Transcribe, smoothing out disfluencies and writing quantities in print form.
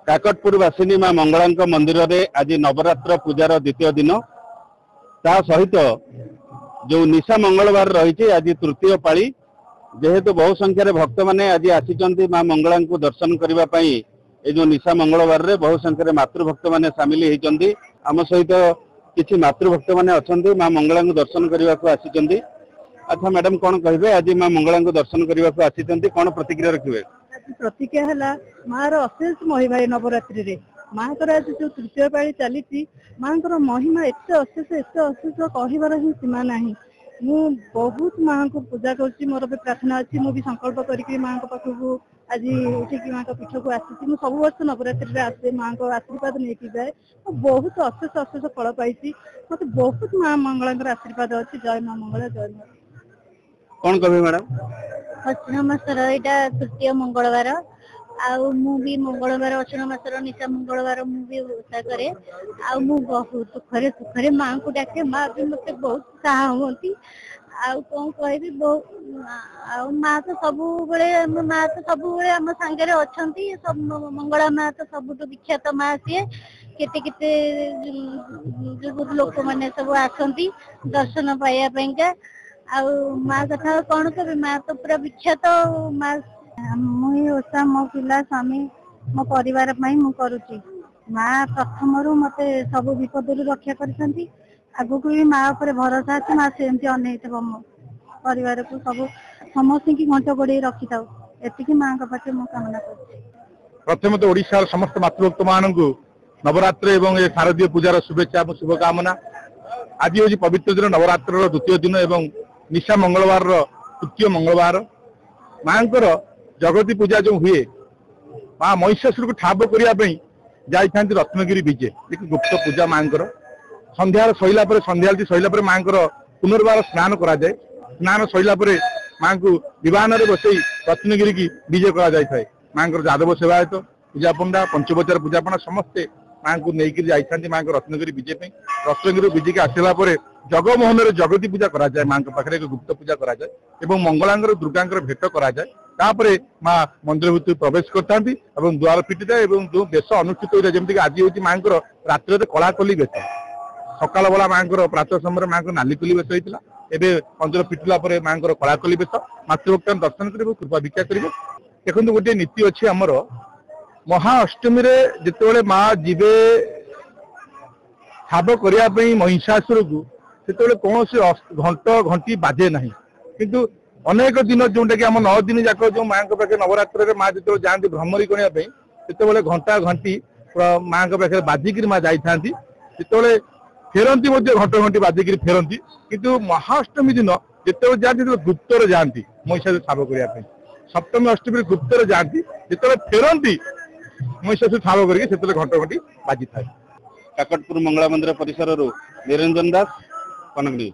काकटपुर बासिनी मां मंगला मंदिर रे आज नवरात्र पूजार द्वितीय दिन ता सहित जो निशा मंगलवार रही आज तृतीय पाली जेहेतु बहु संख्यार भक्त मैंने आज आसी मां मंगला दर्शन करने ये जो निशा मंगलवार रे बहु संख्यार मातृभक्त मैंने सामिल होती आम सहित किसी मातृभक्त मैंने अच्छा मां मंगला दर्शन करने को आसी। अच्छा मैडम कौन कहे आज मां मंगला दर्शन करने को आसी कौन प्रतिक्रिया रखिए? प्रतिक्रिया है माँ अशेष महिमा नवरात्रि रे माँ आज जो तृतीय पाली चली माँ महिमा एत अशेष कहबार ही सीमा ना। मु बहुत माँ को पूजा कर मोर भी प्रार्थना अच्छी मुझे संकल्प करके माँ पाखक आज उठिकी माँ पीठ को आसी सब वर्ष नवरात्रि आसे माँ को आशीर्वाद नहीं जाए बहुत अशेष फल पाई मत बहुत माँ मंगला आशीर्वाद अच्छी। जय माँ मंगला जय माँ। कौन कहे मैडम? अश्विन मासर यहाँ तृतीय मंगलवार भी मंगलवार अश्विन मासर निशा मंगलवार मुझे ओषा करे बहुत दुखरे सुखरे माँ को डाके माँ भी मत बहुत साहती कौन कह माँ तो सब माँ तो सब आम सांगे अच्छा मंगला माँ तो सबुठ विख्यात माँ सी केते लोक मैंने सब आसती दर्शन पाइबा माँ कथा कौन कह माँ तो पूरा विख्यात माँ मुझे ओषा मो पिला स्वामी मो परिवार करुच्ची माँ प्रथम मत सब विपद रक्षा कर आगक भी माँ उपर भरोसा अच्छे माँ सेमती अनेक मो परिवार को सब समस्त की घंट गोड़े रखी था एति माँ पाखे मो कामना कर। प्रथम तो ओडिशार समस्त मातृभक्त मानू नवरात्र एवं शारदीय पूजार शुभेच्छा और शुभकामना। आज हूँ पवित्र दिन नवरात्र द्वितीय दिन एवं निशा मंगलवार तृतीय मंगलवार माँ जगती पूजा जो हुए माँ महिषासुर को ठाब करने जाता रत्नगिरी विजे गुप्त पूजा माँ संध्यार सैला संध्या सैला माँ पुनर्बार स्नान कराए स्नान सैला माँ को विमान में बसई रत्नगिरी की विजे कर माँ यादव सेवायत पूजा पंडा पंचोपचार पूजा पंडा समस्ते माँ को लेकिन जाती माँ रत्नगिरी विजे रत्नगिरी विजे के आसला जगमोहन जगती पूजा कराए माँ पाखे एक गुप्त पूजा कराए और मंगला दुर्गा भेट कराए माँ मंदिर भितर प्रवेश करता द्वार फिटी था जो बेश अनुष्ठित होता है जमीक आज हूँ माँ रात्र कलाकली बेश सकाल बेला माँ प्रातः समय माँ को नालीकली बेश होता है मंदिर फिटिला माँ कलाकली बेश मातृभक्त दर्शन कर कृपा भिक्षा करेंगे। देखो गोटे नीति अच्छी आमर महाअष्टमी जिते माँ जीवे ठाब करने महिषासुर को से कौन घंट घंटी बाजे ना किंतु अनेक दिन जोटा कि आम 9 दिन जाक जो माँ पाखे नवरात्र माँ जो जाती भ्रमरी करने से घंटा घंटी माँ पाखे बाजिकी माँ जाती जिते फेरती घंट घंटी बाजिकी फेरती किंतु महाअष्टमी दिन जिते जाती गुप्तर जाती महिषासुर ठाब करने सप्तमी अष्टमी गुप्तर जाती जिते फेरती महिषासुर ठाब करके घंट घंटी बाजी था। काकटपुर मंगला मंदिर परिसर निरंजन दास कनक न्यूज।